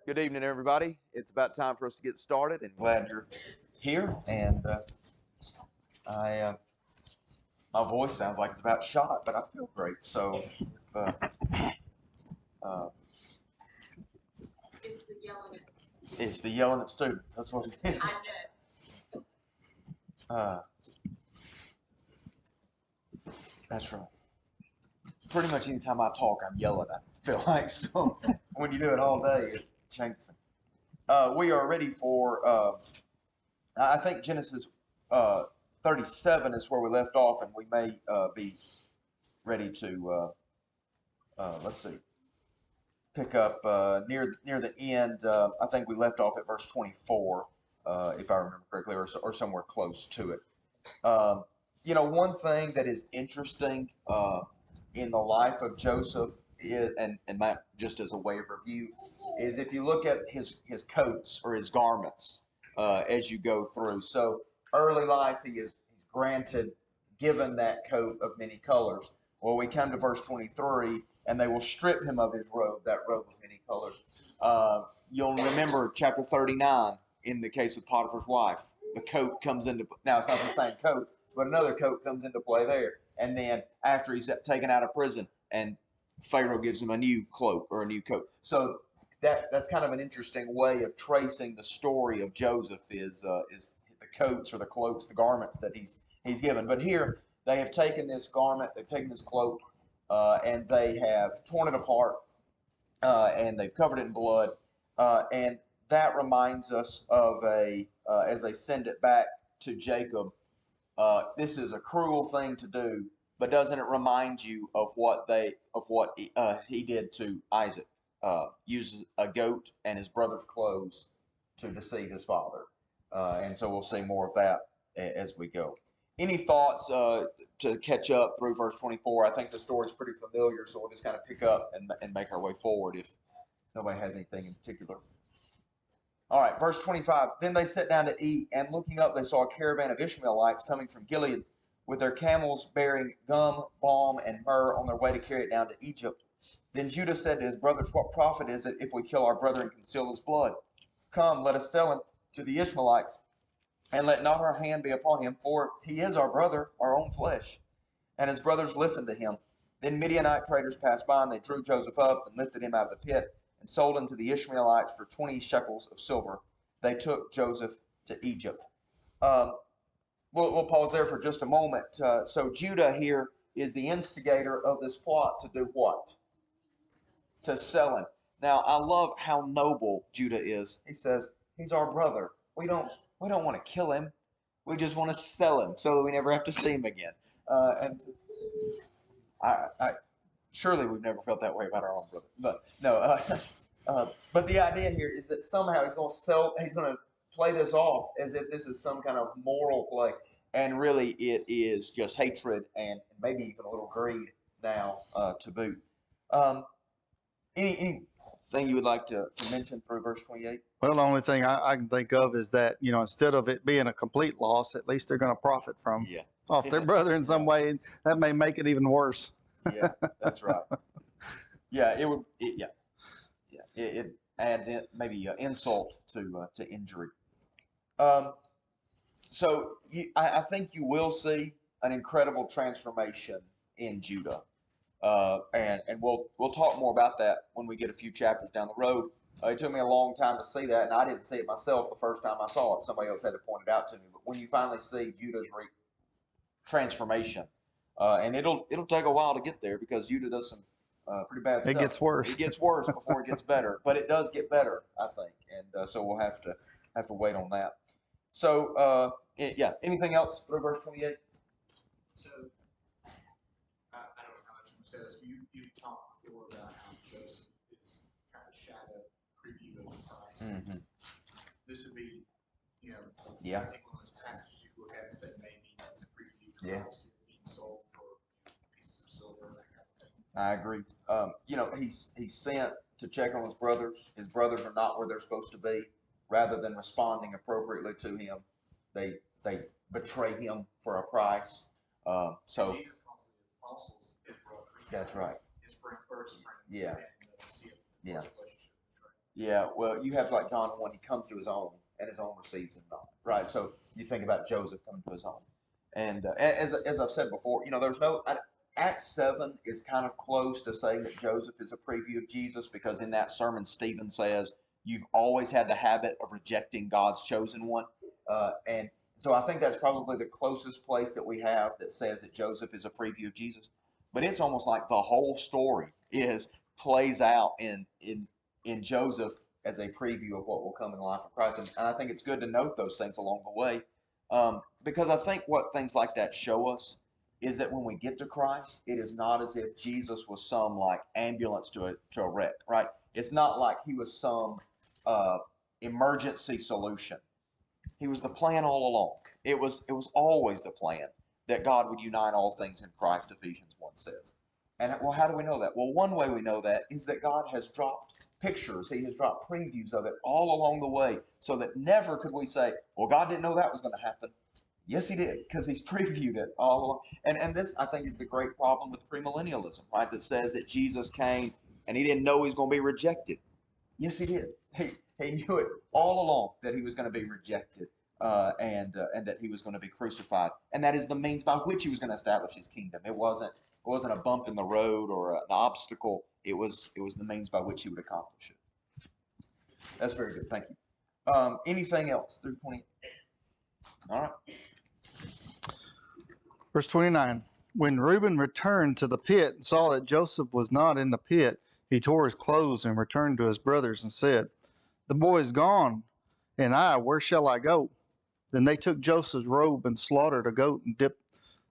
Good evening, everybody. It's about time for us to get started, and glad you're here. And I, my voice sounds like it's about shot, but I feel great. So, uh, uh, It's the yelling at students. it's the yelling at students. That's what it is. I know. Uh, that's right. Pretty much anytime I talk, I'm yelling. I feel like so. When you do it all day, it changes. We are ready for. I think Genesis 37 is where we left off, and we may be ready to. Let's see. Pick up near the end. I think we left off at verse 24, if I remember correctly, or somewhere close to it. Um, one thing that is interesting in the life of Joseph is, and just as a way of review, is if you look at his coats or his garments as you go through. So early life, he's granted, given that coat of many colors. Well, we come to verse 23, and they will strip him of his robe, that robe of many colors. You'll remember chapter 39 in the case of Potiphar's wife. The coat comes into, now it's not the same coat, but another coat comes into play there. And then after he's taken out of prison, and Pharaoh gives him a new cloak or a new coat. So that's kind of an interesting way of tracing the story of Joseph is the coats or the cloaks, the garments that he's given. But here they have taken this garment, they've taken this cloak, and they have torn it apart, and they've covered it in blood, and that reminds us of as they send it back to Jacob. This is a cruel thing to do, but doesn't it remind you of what he did to Isaac? Uses a goat and his brother's clothes to deceive his father, and so we'll see more of that as we go. Any thoughts to catch up through verse 24? I think the story's pretty familiar, so we'll just kind of pick up and make our way forward if nobody has anything in particular. All right, verse 25. Then they sat down to eat, and looking up, they saw a caravan of Ishmaelites coming from Gilead with their camels bearing gum, balm, and myrrh on their way to carry it down to Egypt. Then Judah said to his brothers, "What profit is it if we kill our brother and conceal his blood? Come, let us sell him to the Ishmaelites, and let not our hand be upon him, for he is our brother, our own flesh." And his brothers listened to him. Then Midianite traders passed by, and they drew Joseph up and lifted him out of the pit and sold him to the Ishmaelites for 20 shekels of silver. They took Joseph to Egypt. Um, we'll pause there for just a moment. So Judah here is the instigator of this plot to do what? To sell him. Now, I love how noble Judah is. He says, he's our brother. We don't want to kill him. We just want to sell him so that we never have to see him again. And I surely we've never felt that way about our own brother. But no, but the idea here is that somehow he's going to play this off as if this is some kind of moral play, and really it is just hatred and maybe even a little greed now to boot. Um, anything you would like to mention through verse 28? Well, the only thing I can think of is that, instead of it being a complete loss, at least they're going to profit from Yeah. off their brother in some way. That may make it even worse. Yeah, that's right. Yeah, it would. It adds maybe insult to injury. Um, so I think you will see an incredible transformation in Judah, and we'll talk more about that when we get a few chapters down the road. It took me a long time to see that, and I didn't see it myself the first time I saw it. Somebody else had to point it out to me. But when you finally see Judah's transformation, and it'll take a while to get there because Judah does some pretty bad stuff. It gets worse. It gets worse before it gets better, but it does get better, I think, and so we'll have to wait on that. So anything else through verse 28? So I don't know how much you said this, but you've talked before about how Joseph is kind of shadow preview of Christ. Mm-hmm. This would be, Yeah. I think one of those passages you look at and say maybe that's a preview of Yeah. Christ being sold for pieces of silver and that kind of thing. I agree. He's sent to check on his brothers. His brothers are not where they're supposed to be. Rather than responding appropriately to him, they betray him for a price. So Jesus calls the apostles his brothers. That's right. His first friends. Yeah. And Yeah. Yeah, well, you have like John 1, he comes to his own, and his own receives him not, right? So you think about Joseph coming to his own. And as I've said before, there's Acts 7 is kind of close to saying that Joseph is a preview of Jesus because in that sermon, Stephen says, you've always had the habit of rejecting God's chosen one. And so I think that's probably the closest place that we have that says that Joseph is a preview of Jesus. But it's almost like the whole story plays out in Joseph as a preview of what will come in the life of Christ. And I think it's good to note those things along the way because I think what things like that show us is that when we get to Christ, it is not as if Jesus was some like ambulance to a wreck, right? It's not like he was some emergency solution. He was the plan all along. It was always the plan that God would unite all things in Christ, Ephesians 1 says. And well, how do we know that? Well, one way we know that is that God has dropped pictures. He has dropped previews of it all along the way so that never could we say, well, God didn't know that was going to happen. Yes, he did, because he's previewed it all along. And this, I think, is the great problem with premillennialism, right? That says that Jesus came and he didn't know he was going to be rejected. Yes, he did. He knew it all along that he was going to be rejected and that he was going to be crucified. And that is the means by which he was going to establish his kingdom. It wasn't a bump in the road or an obstacle. It was the means by which he would accomplish it. That's very good. Thank you. Anything else through 20? All right. Verse 29. When Reuben returned to the pit and saw that Joseph was not in the pit, he tore his clothes and returned to his brothers and said, the boy is gone, and where shall I go? Then they took Joseph's robe and slaughtered a goat and dipped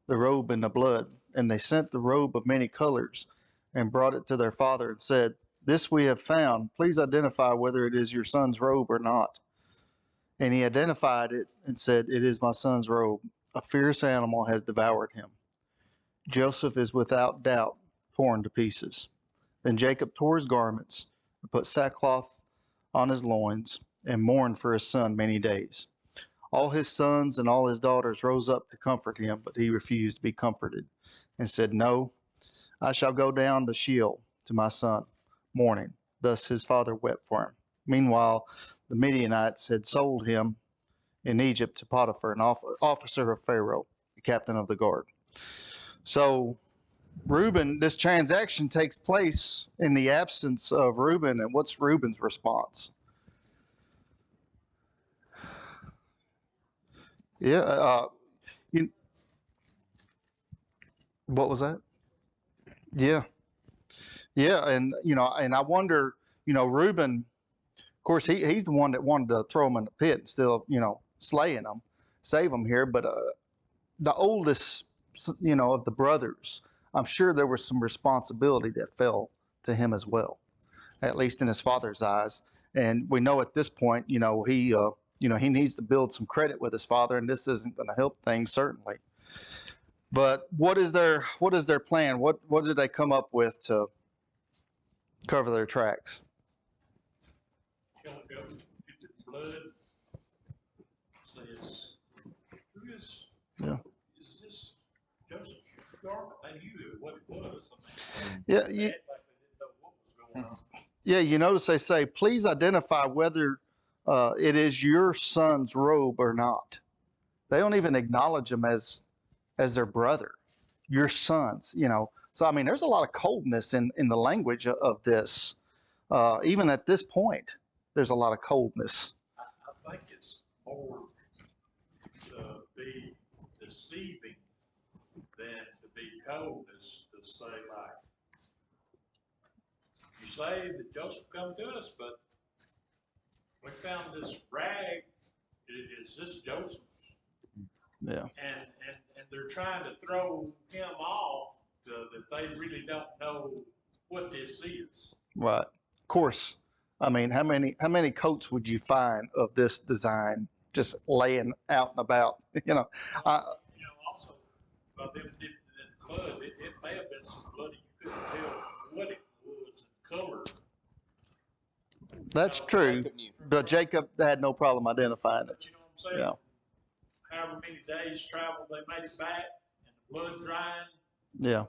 the robe in the blood. And they sent the robe of many colors and brought it to their father and said, this we have found. Please identify whether it is your son's robe or not. And he identified it and said, it is my son's robe. A fierce animal has devoured him. Joseph is without doubt torn to pieces. Then Jacob tore his garments and put sackcloth on his loins and mourned for his son many days. All his sons and all his daughters rose up to comfort him, but he refused to be comforted and said, no, I shall go down to Sheol to my son, mourning. Thus his father wept for him. Meanwhile, the Midianites had sold him in Egypt to Potiphar, an officer of Pharaoh, the captain of the guard. So Reuben, this transaction takes place in the absence of Reuben, and what's Reuben's response? Yeah, what was that? Yeah, yeah, and and I wonder, Reuben, of course, he's the one that wanted to throw him in the pit instead of slaying him, save him here. But the oldest, of the brothers, I'm sure there was some responsibility that fell to him as well, at least in his father's eyes. And we know at this point, he needs to build some credit with his father, and this isn't going to help things certainly. But what is their plan? What did they come up with to cover their tracks? Kill a goat, get the blood. Says, who is? Yeah. Is this Joseph's garment? They knew what it was. Yeah, Like they didn't know what was going on. Yeah, you notice they say, please identify whether it is your son's robe or not. They don't even acknowledge him as their brother, your sons, So, I mean, there's a lot of coldness in the language of this. Even at this point, there's a lot of coldness. I think it's more to be deceiving than to be cold, is to say, like, you say that Joseph come to us, but we found this rag. Is this Joseph's? Yeah. And they're trying to throw him off that they really don't know what this is. Right. Of course. I mean, how many coats would you find of this design just laying out and about? Also, by them dipping in blood, it may have been some blood. You couldn't tell what it was and color. That's true. But Jacob had no problem identifying it. But you know what I'm saying? Yeah. However many days travel they made it back, and the blood drying. Yeah.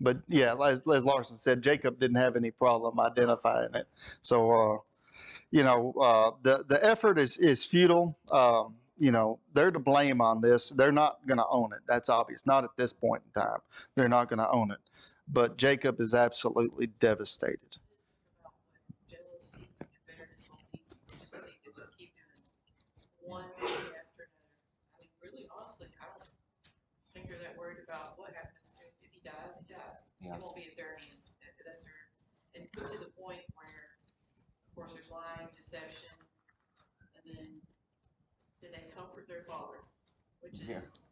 But yeah, as Larson said, Jacob didn't have any problem identifying it. So, the effort is futile. They're to blame on this. They're not going to own it. That's obvious. Not at this point in time. They're not going to own it. But Jacob is absolutely devastated. Jealousy and bitterness on people. Just keep doing one thing after another. I mean, really, honestly, I don't think they're that worried about what happens to him. If he dies, he dies. Yeah. It won't be at their hands. That's their, and to the point where, of course, there's lying, deception, and then they comfort their father, which is.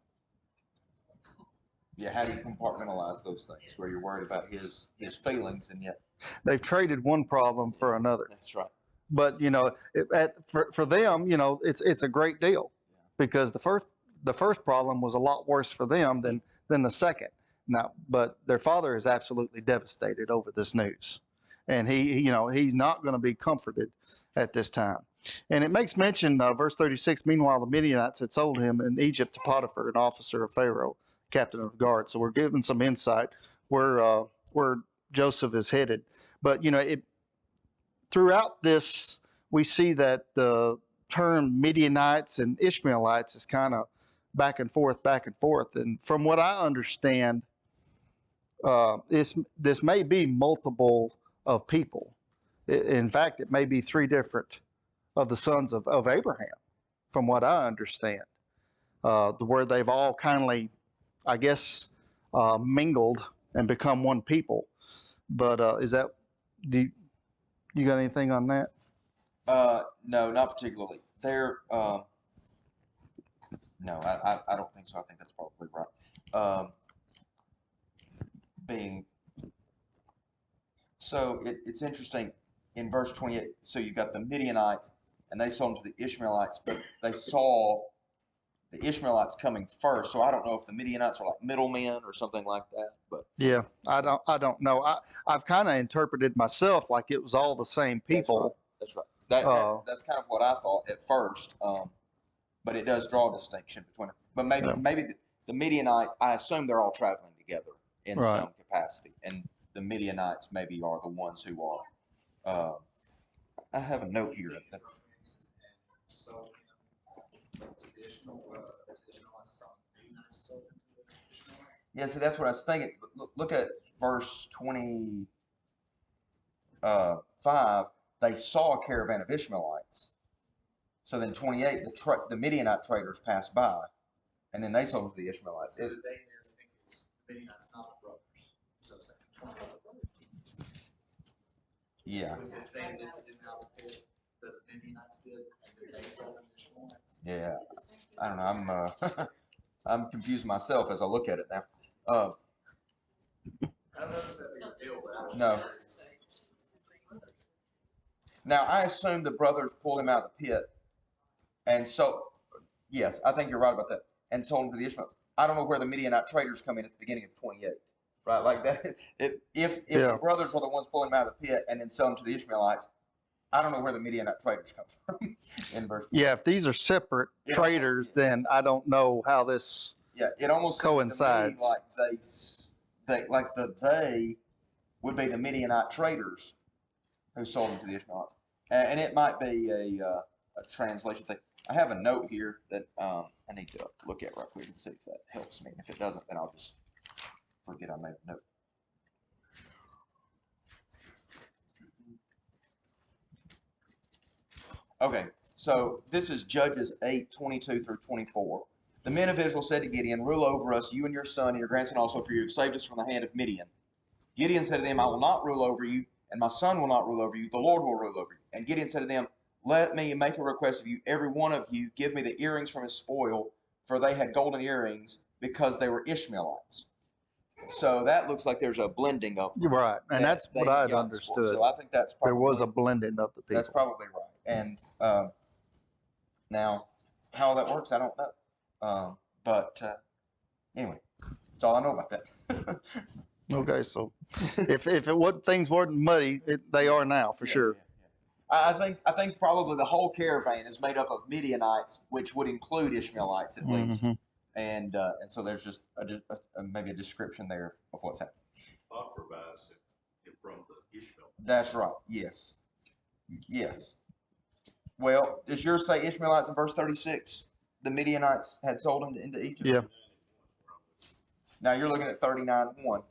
Yeah, how do you compartmentalize those things where you're worried about his feelings and yet They've traded one problem for another. that's right. But for them, it's a great deal because the first problem was a lot worse for them than the second. Now, but their father is absolutely devastated over this news, and he's not going to be comforted at this time. And it makes mention, verse 36. Meanwhile, the Midianites had sold him in Egypt to Potiphar, an officer of Pharaoh, captain of the guard. So we're given some insight where Joseph is headed. But throughout this, we see that the term Midianites and Ishmaelites is kind of back and forth, back and forth. And from what I understand, this may be multiple of people. In fact, it may be three different of the sons of Abraham, from what I understand, where they've all kindly, I guess, mingled and become one people. But do you got anything on that? No, not particularly. No, I don't think so. I think that's probably right. It's interesting in verse 28. So you got the Midianites, and they sold them to the Ishmaelites, but they saw the Ishmaelites coming first. So I don't know if the Midianites are like middlemen or something like that. But Yeah, I don't know. I've kind of interpreted myself like it was all the same people. That's right. That's kind of what I thought at first. But it does draw a distinction between them. But maybe the Midianite, I assume they're all traveling together in some capacity, and the Midianites maybe are the ones who are. I have a note here. Yeah, so that's what I was thinking. Look at verse 25. They saw a caravan of Ishmaelites. So then 28, the Midianite traders passed by, and then they sold to the Ishmaelites. So the thing there, I think, is the Midianites not the brothers. So it's like 20. Yeah. Because if they lifted him out of the pit, the Midianites did, and then they sold him to Ishmaelites. Yeah. I don't know. I'm confused myself as I look at it now. I don't know if it's that big a deal, but I was No. just curious. Now, I assume the brothers pulled him out of the pit, and so, yes, I think you're right about that, and sold him to the Ishmaelites. I don't know where the Midianite traders come in at the beginning of 28, right? Like that. If the brothers were the ones pulling him out of the pit and then selling to the Ishmaelites, I don't know where the Midianite traders come from in verse 4. Yeah, if these are separate traders, then I don't know how this. Yeah, it almost coincides. seems to me like they would be the Midianite traders who sold them to the Ishmaelites, and it might be a translation thing. I have a note here that I need to look at right quick and see if that helps me. If it doesn't, then I'll just forget I made a note. Okay, so this is Judges 8:22 through 24. The men of Israel said to Gideon, "Rule over us, you and your son and your grandson also, for you have saved us from the hand of Midian." Gideon said to them, "I will not rule over you, and my son will not rule over you. The Lord will rule over you." And Gideon said to them, "Let me make a request of you. Every one of you give me the earrings from his spoil, for they had golden earrings, because they were Ishmaelites." So that looks like there's a blending of them. You're right, and that's what I had understood. So I think that's probably, there was a blending of the people. That's probably right. And now, how that works, I don't know. But anyway, that's all I know about that. Okay, so if things weren't muddy, they are now for sure. Yeah. I think probably the whole caravan is made up of Midianites, which would include Ishmaelites at least, and so there's just maybe a description there of what's happening. Potiphar buys it from the Ishmael. That's right. Yes. Well, does yours say Ishmaelites in verse 36? The Midianites had sold him into Egypt? Yeah. Now you're looking at 39:1.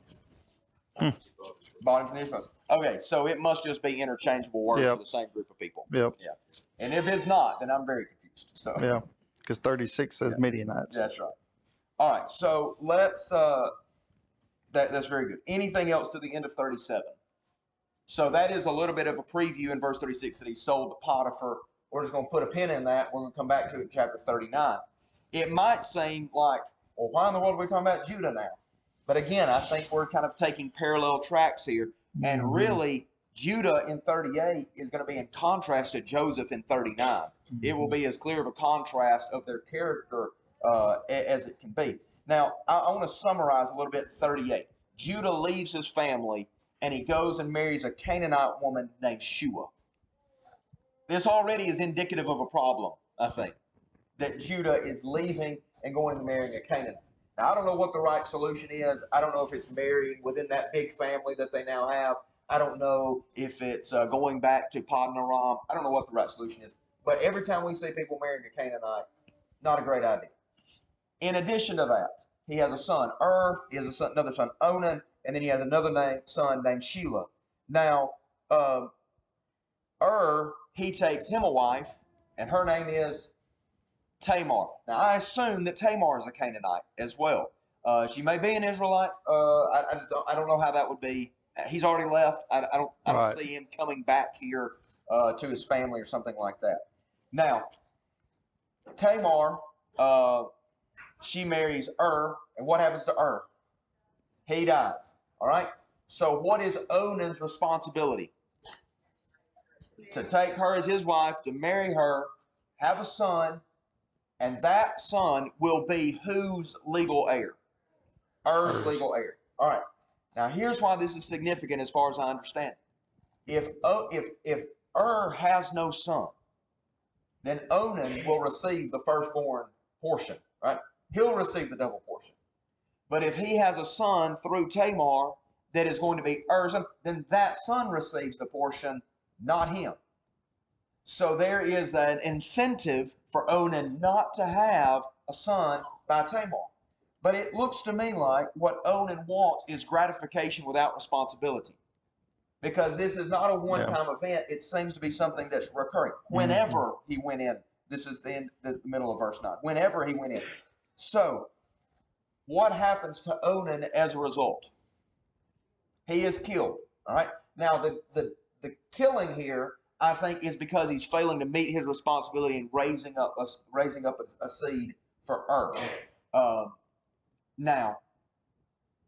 Bought him from the Ishmaelites. Okay, so it must just be interchangeable words Yep. for the same group of people. Yep. Yeah. And if it's not, then I'm very confused. So Yeah. Because 36 says Midianites. that's right. All right, so let's that's very good. Anything else to the end of 37? So that is a little bit of a preview in verse 36 that he sold to Potiphar. We're just going to put a pin in that. We're going to come back to it in chapter 39. It might seem like, well, why in the world are we talking about Judah now? But again, I think we're kind of taking parallel tracks here. And really, Judah in 38 is going to be in contrast to Joseph in 39. It will be as clear of a contrast of their character as it can be. Now, I want to summarize a little bit 38. Judah leaves his family and he goes and marries a Canaanite woman named Shua. This already is indicative of a problem, I think, that Judah is leaving and going and marrying a Canaanite. Now, I don't know what the right solution is. I don't know if it's marrying within that big family that they now have. I don't know if it's going back to Paddan Aram. I don't know what the right solution is. But every time we see people marrying a Canaanite, not a great idea. In addition to that, he has a son, he has another son, Onan, and then he has another son named Shelah. Now, he takes him a wife, and her name is Tamar. Now, I assume that Tamar is a Canaanite as well. She may be an Israelite. I don't know how that would be. He's already left. I don't see him coming back here to his family or something like that. Now, Tamar, she marries and what happens to He dies. All right. So, what is Onan's responsibility? To take her as his wife, to marry her, have a son, and that son will be whose legal heir? Er's legal heir. All right. Now, here's why this is significant as far as I understand it. If has no son, then Onan will receive the firstborn portion, right? He'll receive the double portion. But if he has a son through Tamar that is going to be Er's, then that son receives the portion, not him. So there is an incentive for Onan not to have a son by Tamar. But it looks to me like what Onan wants is gratification without responsibility. Because this is not a one-time event. It seems to be something that's recurring. Whenever he went in, this is the middle of verse 9. Whenever he went in. So, what happens to Onan as a result? He is killed. All right. Now, the killing here, I think, is because he's failing to meet his responsibility in raising up a seed for now,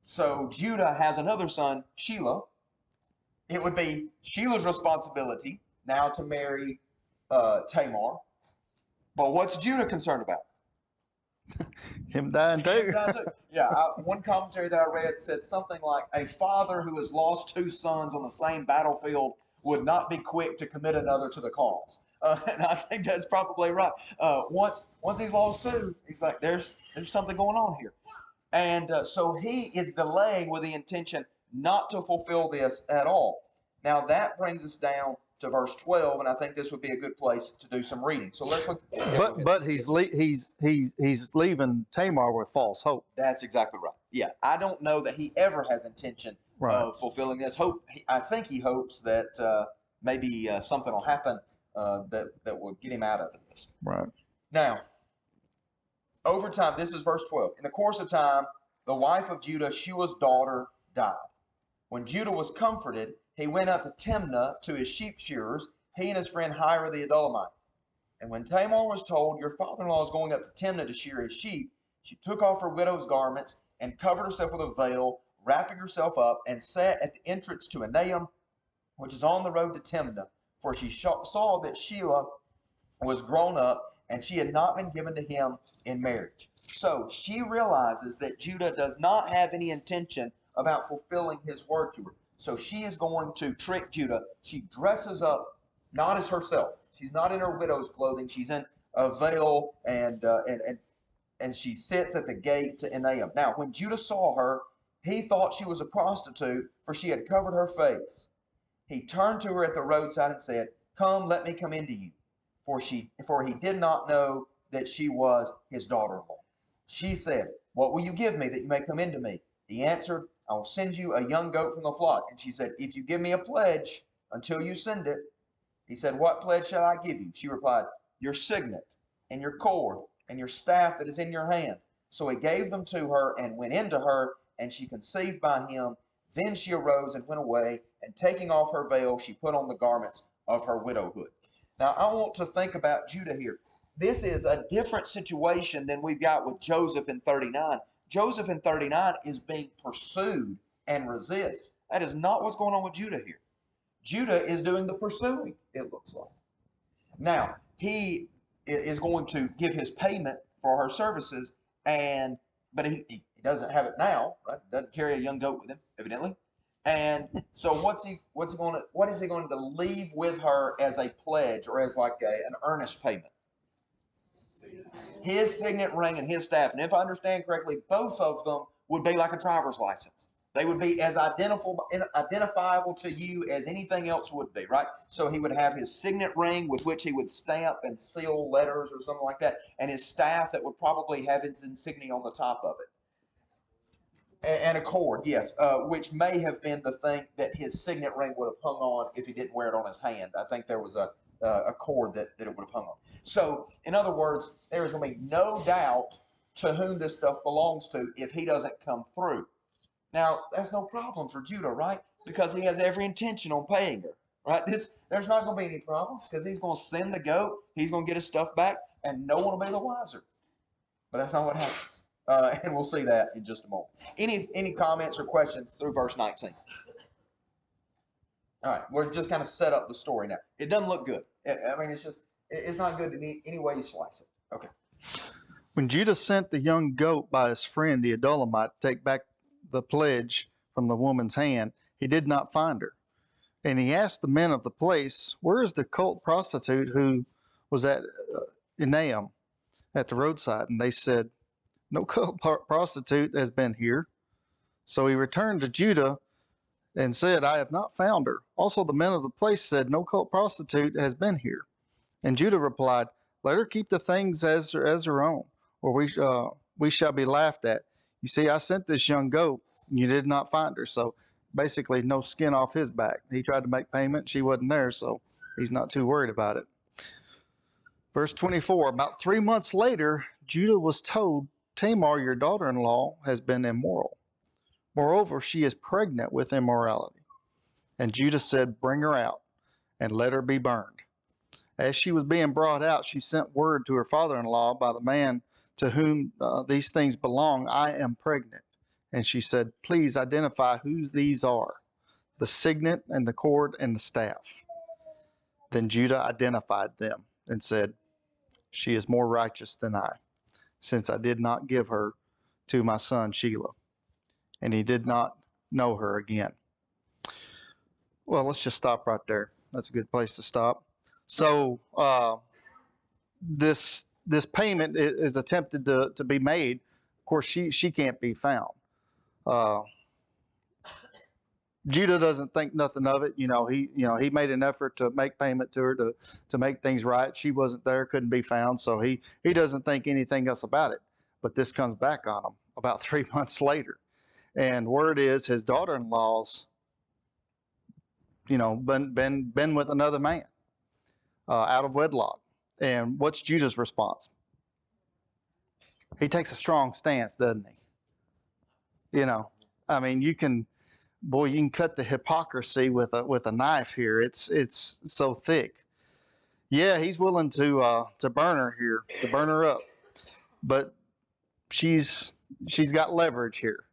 so Judah has another son, Shelah. It would be Shelah's responsibility now to marry Tamar. But what's Judah concerned about? Him dying too. Yeah, one commentary that I read said something like, a father who has lost two sons on the same battlefield would not be quick to commit another to the cause. And I think that's probably right. Once he's lost two, he's like, there's something going on here. And so he is delaying with the intention not to fulfill this at all. Now that brings us down to verse 12, and I think this would be a good place to do some reading. So let's look. But he's leaving Tamar with false hope. That's exactly right. Yeah, I don't know that he ever has intention of fulfilling this. I think he hopes that maybe something will happen that will get him out of this. Right. Now, over time, this is verse 12. In the course of time, the wife of Judah, Shua's daughter, died. When Judah was comforted, he went up to Timnah to his sheep shearers, he and his friend Hira the Adullamite. And when Tamar was told, your father-in-law is going up to Timnah to shear his sheep, she took off her widow's garments and covered herself with a veil, wrapping herself up, and sat at the entrance to Enaim, which is on the road to Timnah. For she saw that Shelah was grown up, and she had not been given to him in marriage. So she realizes that Judah does not have any intention about fulfilling his word to her. So she is going to trick Judah. She dresses up not as herself. She's not in her widow's clothing. She's in a veil, and she sits at the gate to Enaim. Now, when Judah saw her, he thought she was a prostitute, for she had covered her face. He turned to her at the roadside and said, come, let me come into you. for he did not know that she was his daughter-in-law. She said, "What will you give me that you may come into me?" He answered, "I will send you a young goat from the flock." And she said, "If you give me a pledge until you send it." He said, "What pledge shall I give you?" She replied, "Your signet and your cord and your staff that is in your hand." So he gave them to her and went into her, and she conceived by him. Then she arose and went away, and taking off her veil, she put on the garments of her widowhood. Now, I want to think about Judah here. This is a different situation than we've got with Joseph in 39. Joseph in 39 is being pursued and resist. That is not what's going on with Judah here. Judah is doing the pursuing, it looks like. Now, he is going to give his payment for her services, but he doesn't have it now, right? Doesn't carry a young goat with him, evidently. And so what is he going to leave with her as a pledge or as like an earnest payment? His signet ring and his staff. And if I understand correctly, both of them would be like a driver's license. They would be as identifiable to you as anything else would be, right? So he would have his signet ring with which he would stamp and seal letters or something like that, and his staff that would probably have his insignia on the top of it. And a cord, yes, which may have been the thing that his signet ring would have hung on if he didn't wear it on his hand. I think there was a cord that it would have hung on. So, in other words, there is going to be no doubt to whom this stuff belongs to if he doesn't come through. Now, that's no problem for Judah, right? Because he has every intention on paying her, right? There's not going to be any problems because he's going to send the goat, he's going to get his stuff back, and no one will be the wiser. But that's not what happens. And we'll see that in just a moment. Any comments or questions through verse 19? All right, we're just kind of set up the story now. It doesn't look good. I mean, it's not good in any way you slice it. Okay. When Judah sent the young goat by his friend the Adullamite to take back the pledge from the woman's hand, he did not find her. And he asked the men of the place, "Where is the cult prostitute who was at Enaim at the roadside?" And they said, "No cult prostitute has been here." So he returned to Judah and said, "I have not found her." Also the men of the place said, "No cult prostitute has been here." And Judah replied, "Let her keep the things as her own, or we shall be laughed at. You see, I sent this young goat, and you did not find her." So basically, no skin off his back. He tried to make payment. She wasn't there, so he's not too worried about it. Verse 24, about 3 months later, Judah was told, "Tamar, your daughter-in-law, has been immoral. Moreover, she is pregnant with immorality." And Judah said, "Bring her out, and let her be burned." As she was being brought out, she sent word to her father-in-law by the man to whom these things belong, "I am pregnant." And she said, "Please identify whose these are, the signet and the cord and the staff." Then Judah identified them and said, "She is more righteous than I, since I did not give her to my son Shelah." And he did not know her again. Well, let's just stop right there. That's a good place to stop. So this payment is attempted to be made. Of course, she can't be found. Judah doesn't think nothing of it. He made an effort to make payment to her to make things right. She wasn't there, couldn't be found, so he doesn't think anything else about it. But this comes back on him about 3 months later, and word is his daughter-in-law's, been with another man, out of wedlock. And what's Judah's response? He takes a strong stance, doesn't he? I mean, you can cut the hypocrisy with a knife here. It's so thick. Yeah, he's willing to burn her here, to burn her up, but she's got leverage here.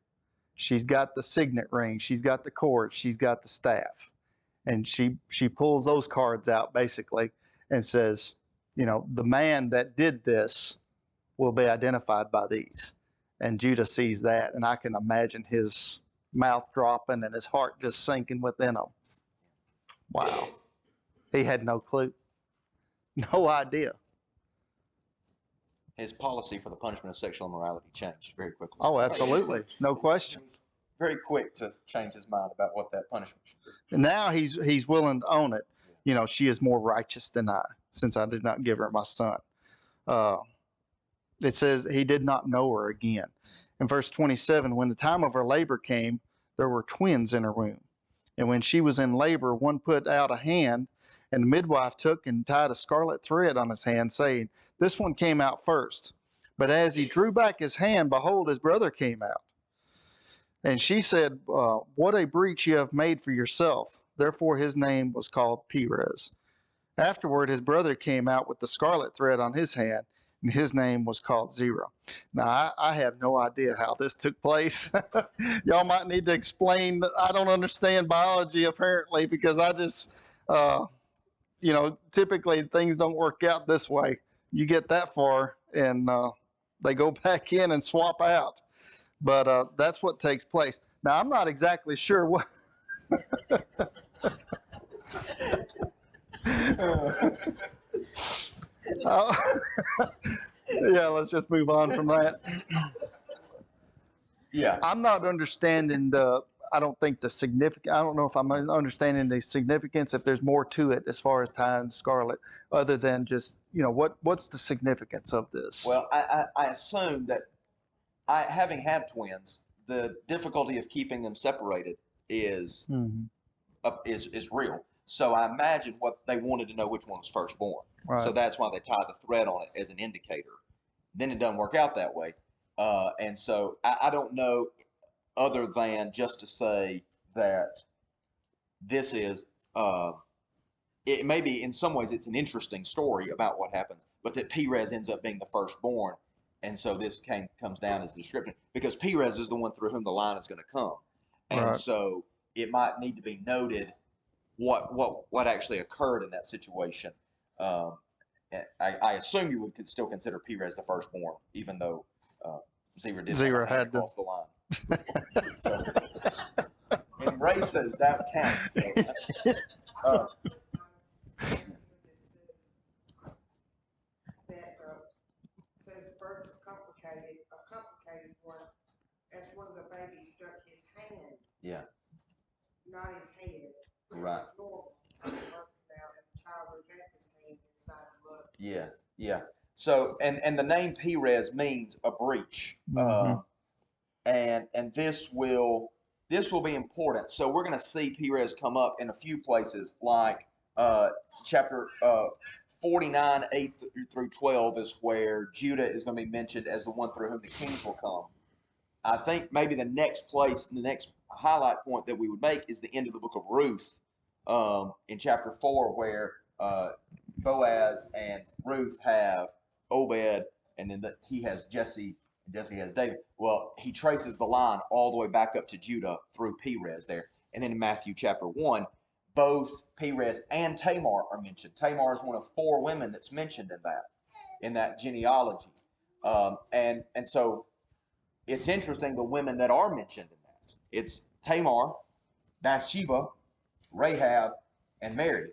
She's got the signet ring, she's got the cord, she's got the staff, and she pulls those cards out basically and says, the man that did this will be identified by these. And Judah sees that, and I can imagine his mouth dropping and his heart just sinking within him. Wow. He had no clue. No idea. His policy for the punishment of sexual immorality changed very quickly. Oh, absolutely. No question. He was very quick to change his mind about what that punishment should be. And now he's willing to own it. She is more righteous than I. since I did not give her my son. It says he did not know her again. In verse 27, when the time of her labor came, there were twins in her womb. And when she was in labor, one put out a hand, and the midwife took and tied a scarlet thread on his hand, saying, "This one came out first." But as he drew back his hand, behold, his brother came out. And she said, "What a breach you have made for yourself." Therefore his name was called Perez. Afterward, his brother came out with the scarlet thread on his hand, and his name was called Zerah. Now, I have no idea how this took place. Y'all might need to explain. I don't understand biology, apparently, because I just, typically things don't work out this way. You get that far, and they go back in and swap out. But that's what takes place. Now, I'm not exactly sure what. Yeah, let's just move on from that. Yeah. I'm not understanding I don't know if I'm understanding the significance, if there's more to it as far as tying scarlet, other than just, what's the significance of this? Well, I assume that having had twins, the difficulty of keeping them separated is is real. So I imagine what they wanted to know which one was firstborn. Right. So that's why they tied the thread on it as an indicator. Then it doesn't work out that way. And so I don't know other than just to say that this is, it maybe in some ways it's an interesting story about what happens, but that Perez ends up being the firstborn. And so this comes down as a description because Perez is the one through whom the line is going to come. And Right. so it might need to be noted what actually occurred in that situation. I assume you would still consider Perez the firstborn, even though Zerah did had to cross the line. So, and Ray says that counts. So, says the birth was complicated, a complicated one. That's one of the babies struck his hand. Yeah. Not his head. Right. It's normal. Now, and the child would have his hand inside the mother. Yeah. Yeah. So, and the name Perez means a breach. And this will be important. So we're going to see Perez come up in a few places, like chapter 49, 8 through 12 is where Judah is going to be mentioned as the one through whom the kings will come. I think maybe the next highlight point that we would make is the end of the book of Ruth in chapter 4, where Boaz and Ruth have Obed, and then he has Jesse, and Jesse has David. Well, he traces the line all the way back up to Judah through Perez there. And then in Matthew chapter 1, both Perez and Tamar are mentioned. Tamar is one of 4 women that's mentioned in that genealogy. And so it's interesting the women that are mentioned in that. It's Tamar, Bathsheba, Rahab, and Mary.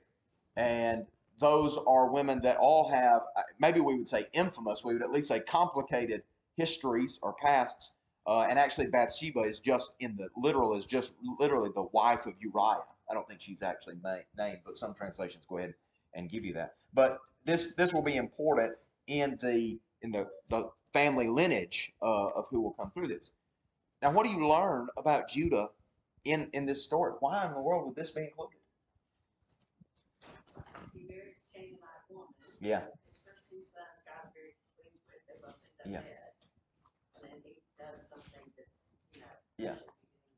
And those are women that all have, maybe we would say infamous, we would at least say complicated histories or pasts. And actually Bathsheba is just literally the wife of Uriah. I don't think she's actually named, but some translations go ahead and give you that. But this will be important in the family lineage of who will come through this. Now, what do you learn about Judah in this story? Why in the world would this be included? He married a Canaanite woman. Yeah. His first 2 sons got very pleased with. They both ended up dead. And then he does something that's, Yeah.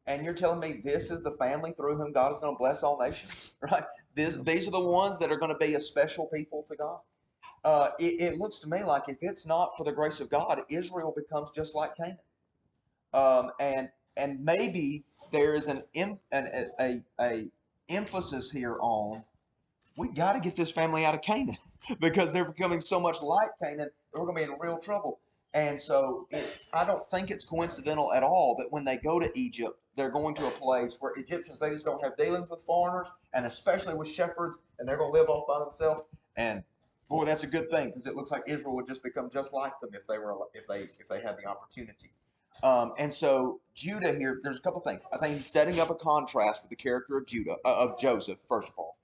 And you're telling me this is the family through whom God is going to bless all nations, right? These are the ones that are going to be a special people to God. It looks to me like if it's not for the grace of God, Israel becomes just like Canaan. And maybe there is an emphasis here on we got to get this family out of Canaan because they're becoming so much like Canaan that we're going to be in real trouble. And so I don't think it's coincidental at all that when they go to Egypt, they're going to a place where Egyptians, they just don't have dealings with foreigners and especially with shepherds, and they're going to live off by themselves. And boy, that's a good thing because it looks like Israel would just become just like them if they had the opportunity. And so Judah here, there's a couple things. I think he's setting up a contrast with the character of Joseph, first of all.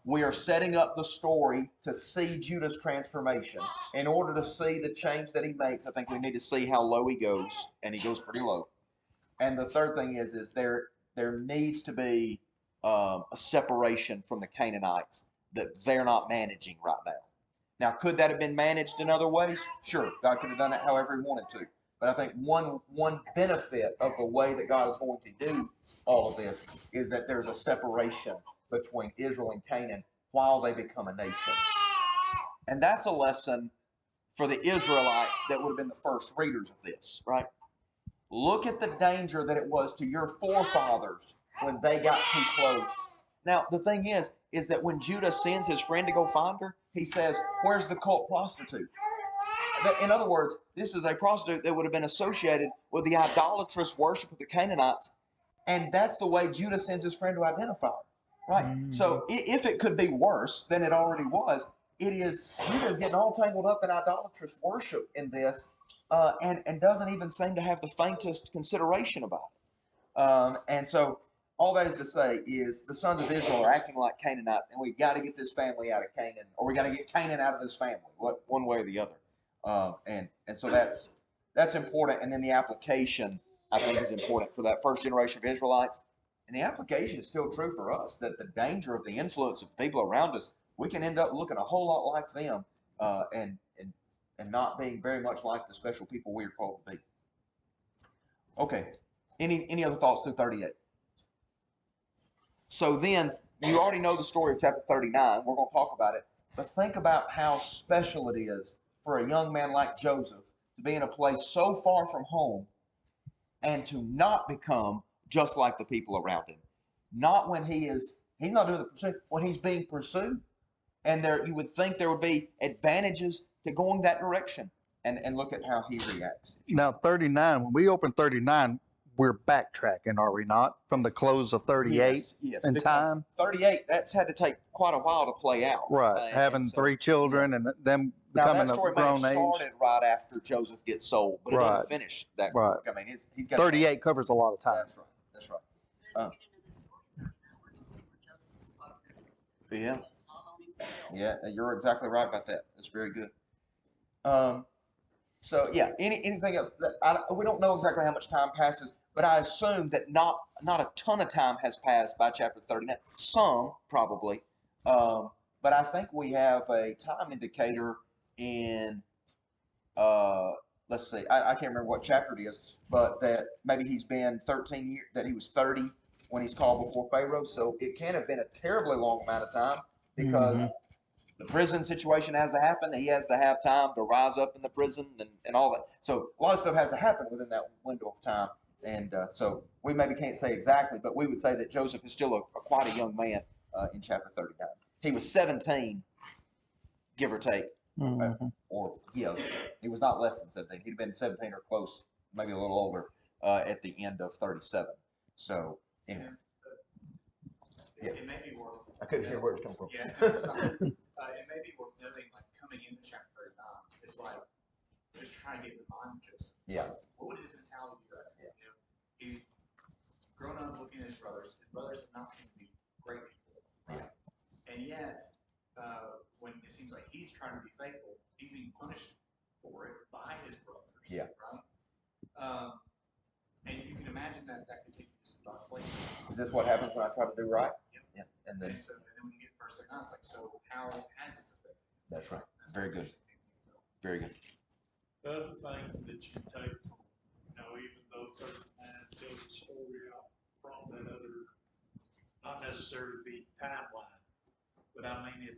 we are setting up the story to see Judah's transformation. In order to see the change that he makes, I think we need to see how low he goes, and he goes pretty low. And the third thing is there needs to be a separation from the Canaanites that they're not managing right now. Now, could that have been managed in other ways? Sure, God could have done it however he wanted to. But I think one benefit of the way that God is going to do all of this is that there's a separation between Israel and Canaan while they become a nation. And that's a lesson for the Israelites that would have been the first readers of this, right? Look at the danger that it was to your forefathers when they got too close. Now, the thing is that when Judah sends his friend to go find her, he says, where's the cult prostitute? In other words, this is a prostitute that would have been associated with the idolatrous worship of the Canaanites. And that's the way Judah sends his friend to identify her, right? Mm-hmm. So if it could be worse than it already was, it is Judah is getting all tangled up in idolatrous worship in this, and doesn't even seem to have the faintest consideration about it. And so all that is to say is the sons of Israel are acting like Canaanites, and we've got to get this family out of Canaan, or we got to get Canaan out of this family, one way or the other. And so that's important. And then the application, I think, is important for that first generation of Israelites. And the application is still true for us, that the danger of the influence of people around us, we can end up looking a whole lot like them, and not being very much like the special people we are called to be. Okay. Any other thoughts through 38? So then, you already know the story of chapter 39. We're going to talk about it. But think about how special it is for a young man like Joseph to be in a place so far from home and to not become just like the people around him. Not when he's not doing the pursuit, when he's being pursued. And you would think there would be advantages to going that direction. And look at how he reacts. Now, 39, when we open 39, we're backtracking, are we not? From the close of 38 yes, in time? 38, that's had to take quite a while to play out. Right, having so, 3 children and them now, becoming that story a grown may have age. started right after Joseph gets sold, but it Right. didn't finish that Right. quick. I mean, he's got 38 covers a lot of time. That's right. That's right. Yeah. Yeah, you're exactly right about that. That's very good. So yeah, anything else? We don't know exactly how much time passes, but I assume that not a ton of time has passed by chapter 39. Some probably, but I think we have a time indicator in. Let's see, I can't remember what chapter it is, but that maybe he's been 13 years. That he was 30 when he's called before Pharaoh. So it can't have been a terribly long amount of time because. The prison situation has to happen. He has to have time to rise up in the prison and all that. So a lot of stuff has to happen within that window of time. And so we maybe can't say exactly, but we would say that Joseph is still quite a young man in chapter 39. He was 17, give or take. Or, he was not less than 17. He'd been 17 or close, maybe a little older at the end of 37. So, anyway. It may be worth. I couldn't hear where it was coming from. Yeah, that's fine. It may be worth noting, like coming into chapter 39, it's like just trying to get the mind of Joseph. Yeah. Like, what would his mentality be like? Yeah. You know, he's grown up looking at his brothers. His brothers have not seemed to be great people, right? Yeah. And yet, when it seems like he's trying to be faithful, he's being punished for it by his brothers. Yeah. Right. And you can imagine that could take you to some dark places. Is this what happens when I try to do right? Yep. Yeah. And then when you get verse 39, it's like, so how has this affected? That's right. Very good. Very good. The other thing that you take from, even though 39 tells the story out from that other, not necessarily the timeline, but I mean, if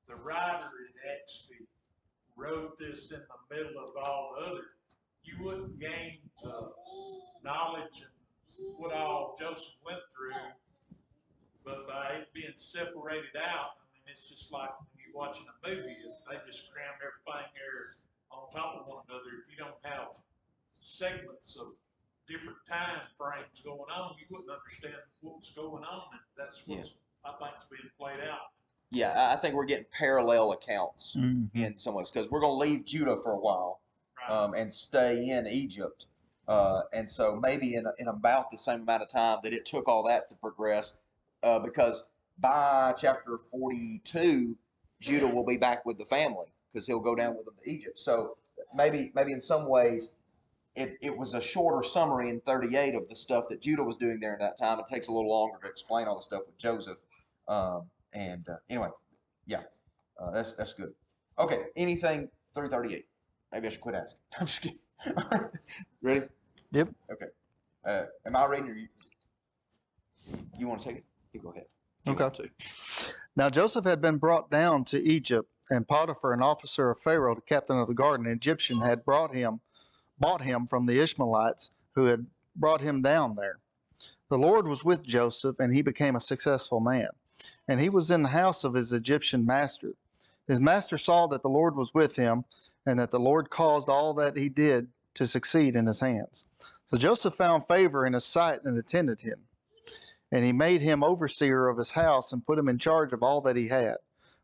the writer had actually wrote this in the middle of all the other, you wouldn't gain the knowledge and what all Joseph went through, but by it being separated out, I mean, it's just like when you're watching a movie, they just cram everything there on top of one another. If you don't have segments of different time frames going on, you wouldn't understand what's going on, and that's what's I think is being played out. Yeah, I think we're getting parallel accounts in some ways because we're going to leave Judah for a while and stay in Egypt. And so maybe in about the same amount of time that it took all that to progress, because by chapter 42, Judah will be back with the family because he'll go down with them to Egypt. So maybe in some ways it was a shorter summary in 38 of the stuff that Judah was doing there at that time. It takes a little longer to explain all the stuff with Joseph. Anyway, yeah, that's good. Okay, anything through 38? Maybe I should quit asking. I'm just kidding. All right. Ready? Yep. Okay. Am I reading or you want to take it? You go ahead. If you Okay. want to. Now Joseph had been brought down to Egypt, and Potiphar, an officer of Pharaoh, the captain of the guard, an Egyptian, had bought him from the Ishmaelites who had brought him down there. The Lord was with Joseph, and he became a successful man. And he was in the house of his Egyptian master. His master saw that the Lord was with him, and that the Lord caused all that he did to succeed in his hands. So Joseph found favor in his sight and attended him. And he made him overseer of his house and put him in charge of all that he had.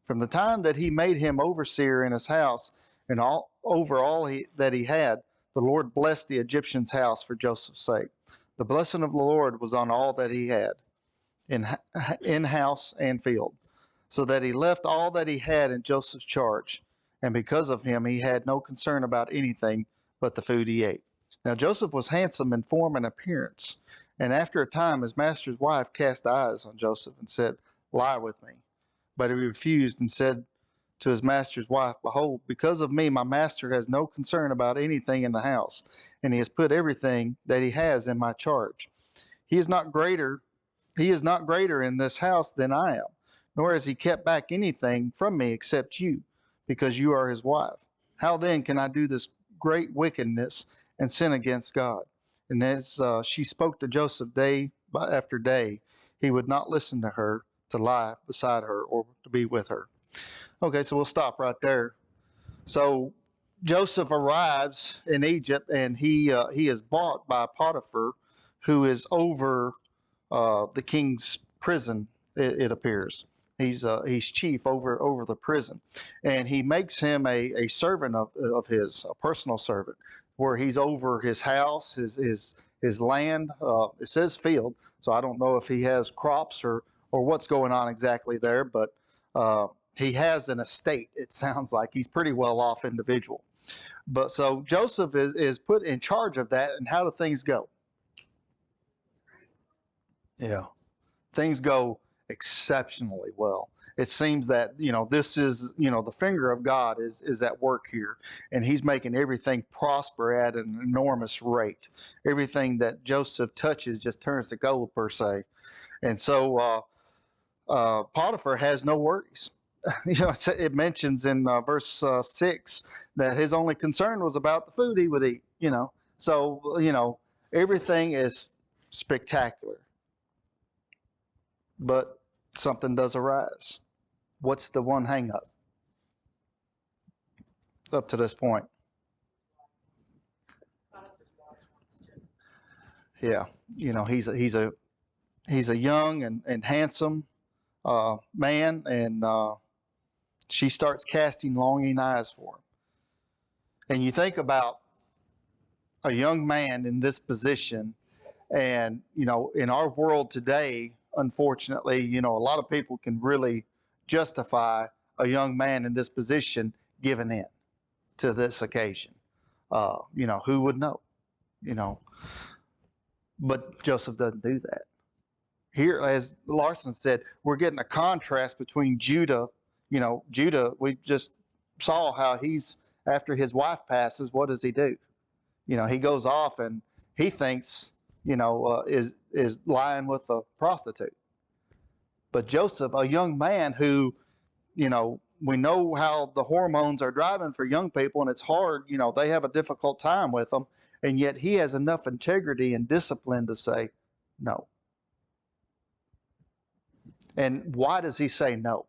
From the time that he made him overseer in his house and over all that he had, the Lord blessed the Egyptian's house for Joseph's sake. The blessing of the Lord was on all that he had, in house and field, so that he left all that he had in Joseph's charge. And because of him, he had no concern about anything but the food he ate. Now Joseph was handsome in form and appearance. And after a time, his master's wife cast eyes on Joseph and said, "Lie with me." But he refused and said to his master's wife, "Behold, because of me, my master has no concern about anything in the house, and he has put everything that he has in my charge. He is not greater in this house than I am, nor has he kept back anything from me except you, because you are his wife. How then can I do this great wickedness and sin against God?" And as she spoke to Joseph day after day, he would not listen to her to lie beside her or to be with her. Okay, so we'll stop right there. So Joseph arrives in Egypt, and he is bought by Potiphar, who is over the king's prison. It appears he's chief over the prison, and he makes him a servant of his, a personal servant, where he's over his house, his land. It says field, so I don't know if he has crops or what's going on exactly there, but he has an estate. It sounds like he's pretty well off individual. But so Joseph is put in charge of that, and how do things go? Yeah, things go exceptionally well. It seems that, this is, the finger of God is at work here, and he's making everything prosper at an enormous rate. Everything that Joseph touches just turns to gold, per se. And so Potiphar has no worries. It mentions in verse 6 that his only concern was about the food he would eat, So, everything is spectacular. But something does arise. What's the one hang up to this point? Yeah, he's a young and handsome man, and she starts casting longing eyes for him. And you think about a young man in this position, and in our world today, unfortunately, a lot of people can really justify a young man in this position giving in to this occasion. Who would know? But Joseph doesn't do that. Here, as Larson said, we're getting a contrast between Judah. Judah, we just saw how he's, after his wife passes, what does he do? He goes off and he thinks, is lying with a prostitute. But Joseph, a young man who, we know how the hormones are driving for young people, and it's hard, they have a difficult time with them. And yet he has enough integrity and discipline to say no. And why does he say no?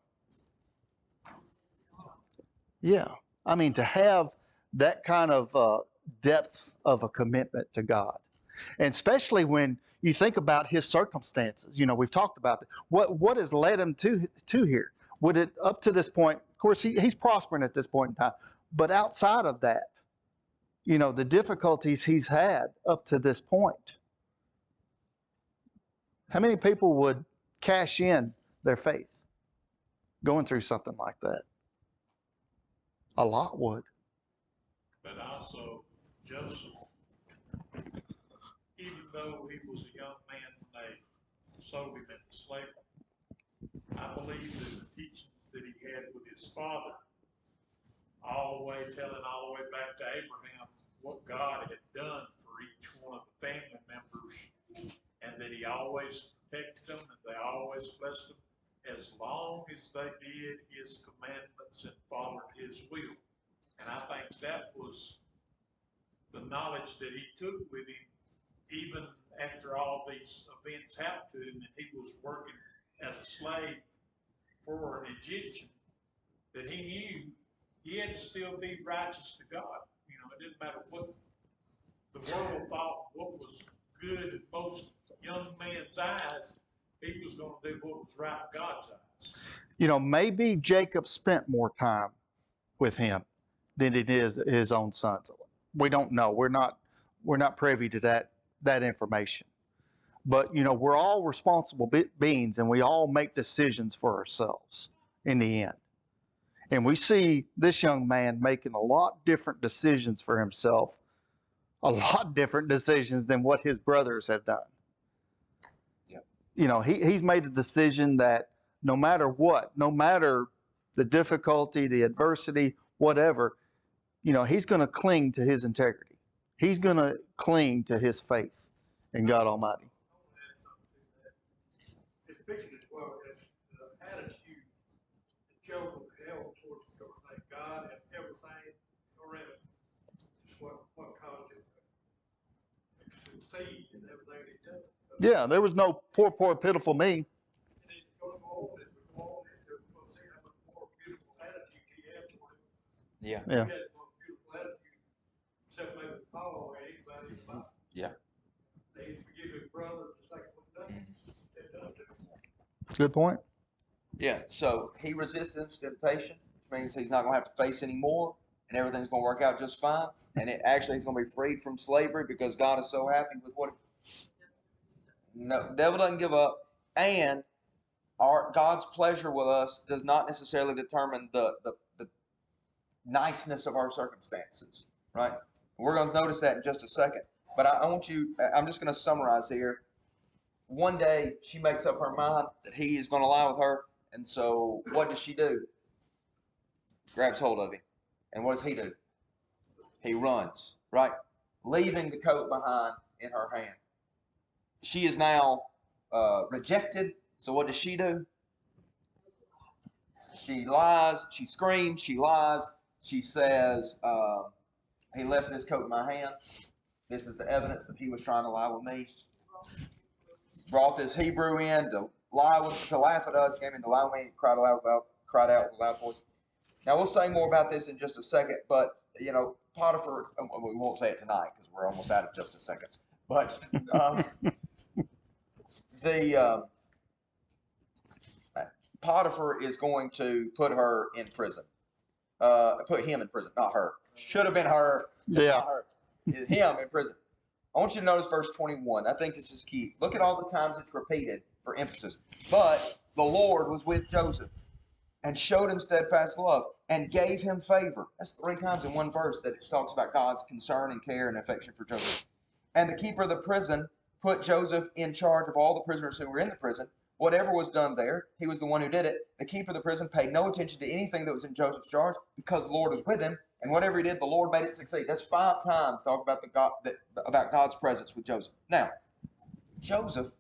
Yeah. I mean, to have that kind of depth of a commitment to God. And especially when you think about his circumstances. We've talked about that. What has led him to here? Would it, up to this point, of course, he's prospering at this point in time, but outside of that, the difficulties he's had up to this point. How many people would cash in their faith going through something like that. A lot would. But also, Joseph, even though he was a young man when they sold him into slavery, I believe that the teachings that he had with his father, all the way back to Abraham, what God had done for each one of the family members, and that he always protected them and they always blessed them as long as they did his commandments and followed his will. And I think that was the knowledge that he took with him, even after all these events happened to him, and he was working as a slave for an Egyptian, that he knew he had to still be righteous to God. You know, it didn't matter what the world thought, what was good in most young men's eyes, he was going to do what was right in God's eyes. You know, maybe Jacob spent more time with him than it is his own sons. We don't know. We're not privy to that information. But you know, we're all responsible beings, and we all make decisions for ourselves in the end. And we see this young man making a lot different decisions for himself, a lot different decisions than what his brothers have done. Yep. You know, he's made a decision that no matter what, no matter the difficulty, the adversity, whatever, you know, he's going to cling to his integrity. He's going to cling to his faith in God Almighty. I want to add something to that. It's pictured as well as the attitude that Job held towards everything, God and everything around him. It's what caused him to succeed in everything he did. Yeah, there was no poor, pitiful me. And it goes on and we go on and we'll see how much more beautiful attitude he had toward him. Yeah. Yeah. He had more beautiful attitude, except maybe Paul or anybody else. Yeah. They forgive his brother just like what they've done to him. Good point. Yeah. So he resists this temptation, which means he's not going to have to face any more, and everything's going to work out just fine. And it actually he's going to be freed from slavery because God is so happy with what. No, devil doesn't give up, and God's pleasure with us does not necessarily determine the niceness of our circumstances, right? We're going to notice that in just a second. But I'm just going to summarize here. One day she makes up her mind that he is going to lie with her, and so what does she do? Grabs hold of him, and what does he do? He runs, right? Leaving the coat behind in her hand. She is now rejected, so what does she do? She lies, she screams, she lies, she says, he left this coat in my hand. This is the evidence that he was trying to lie with me. Brought this Hebrew in to laugh at us, came in to lie with me, cried out with a loud voice. Now we'll say more about this in just a second, but you know, Potiphar, we won't say it tonight because we're almost out of just a seconds. But Potiphar is going to put her in prison. Put him in prison, not her. Should have been her. Yeah. Not her. Him in prison. I want you to notice verse 21. I think this is key. Look at all the times it's repeated for emphasis. But the Lord was with Joseph and showed him steadfast love and gave him favor. That's 3 times in one verse that it talks about God's concern and care and affection for Joseph. And the keeper of the prison put Joseph in charge of all the prisoners who were in the prison. Whatever was done there, he was the one who did it. The keeper of the prison paid no attention to anything that was in Joseph's charge because the Lord was with him. And whatever he did, the Lord made it succeed. That's 5 times talk about about God's presence with Joseph. Now, Joseph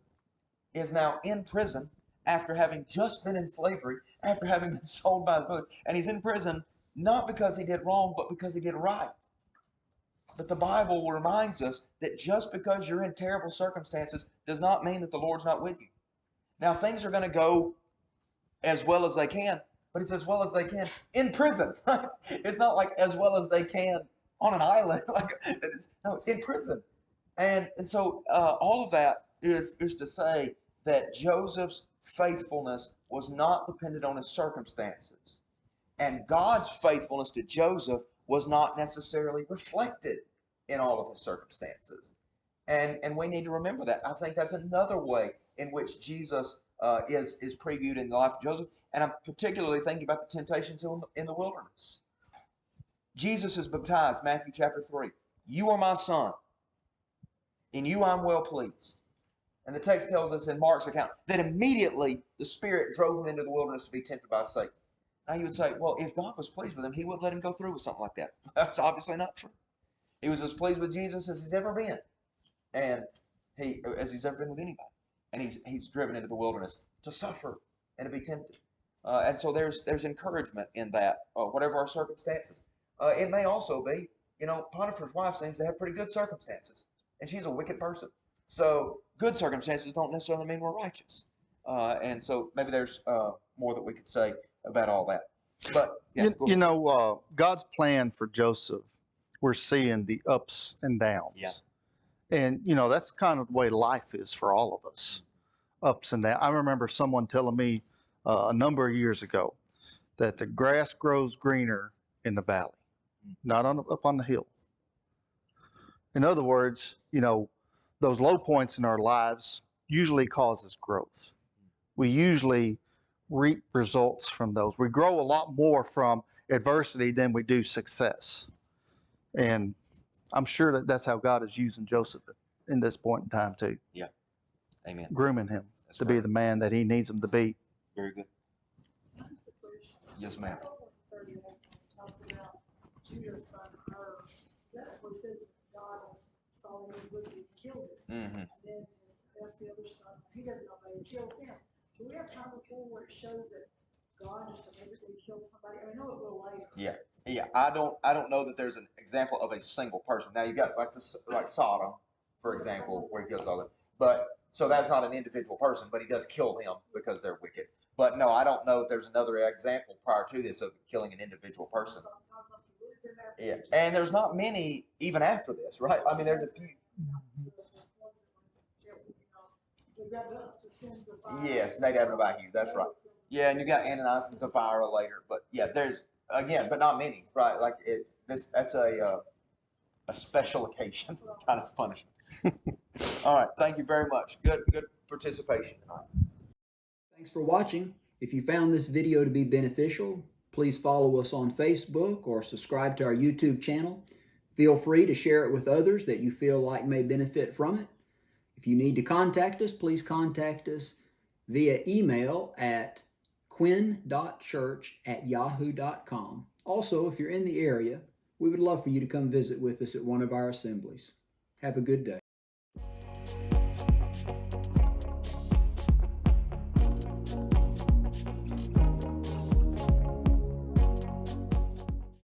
is now in prison after having just been in slavery, after having been sold by his brother. And he's in prison not because he did wrong, but because he did right. But the Bible reminds us that just because you're in terrible circumstances does not mean that the Lord's not with you. Now, things are going to go as well as they can, but it's as well as they can in prison. Right? It's not like as well as they can on an island. No, it's in prison. And so all of that is to say that Joseph's faithfulness was not dependent on his circumstances. And God's faithfulness to Joseph was not necessarily reflected in all of his circumstances. And we need to remember that. I think that's another way in which Jesus is previewed in the life of Joseph. And I'm particularly thinking about the temptations in the wilderness. Jesus is baptized, Matthew chapter 3. You are my son. In you I'm well pleased. And the text tells us in Mark's account that immediately the Spirit drove him into the wilderness to be tempted by Satan. Now you would say, well, if God was pleased with him, he wouldn't let him go through with something like that. That's obviously not true. He was as pleased with Jesus as he's ever been. And as he's ever been with anybody. And he's driven into the wilderness to suffer and to be tempted. And so there's encouragement in that, whatever our circumstances. It may also be, Potiphar's wife seems to have pretty good circumstances. And she's a wicked person. So good circumstances don't necessarily mean we're righteous. And so maybe there's more that we could say about all that. But yeah, God's plan for Joseph, we're seeing the ups and downs. Yeah. And, that's kind of the way life is for all of us, ups and downs. I remember someone telling me a number of years ago that the grass grows greener in the valley, not up on the hill. In other words, those low points in our lives usually causes growth. We usually reap results from those. We grow a lot more from adversity than we do success. And I'm sure that that's how God is using Joseph in this point in time too. Yeah. Amen. Grooming him That's to right. be the man that he needs him to be. Very good. Yes, ma'am. Talks about Judah's son, that was said God saw him as wicked and killed him. Mm-hmm. And then that's the other son, he doesn't know, but he kills him. Do we have time before where it shows that God just deliberately killed somebody? I know it will later. Yeah. I don't know that there's an example of a single person. Now you got like Sodom, for example, where he kills all that. But so that's not an individual person, but he does kill them because they're wicked. But no, I don't know if there's another example prior to this of killing an individual person. Yeah, and there's not many even after this, right? I mean, there's a few. Yes, Nadab and Abihu. That's right. Yeah, and you got Ananias and Sapphira later, but yeah, there's but not many, right? Like that's a special occasion kind of punishment. All right, thank you very much. Good participation tonight. Thanks for watching. If you found this video to be beneficial, please follow us on Facebook or subscribe to our YouTube channel. Feel free to share it with others that you feel like may benefit from it. If you need to contact us, please contact us via email at quinn.church@yahoo.com. Also, if you're in the area, we would love for you to come visit with us at one of our assemblies. Have a good day.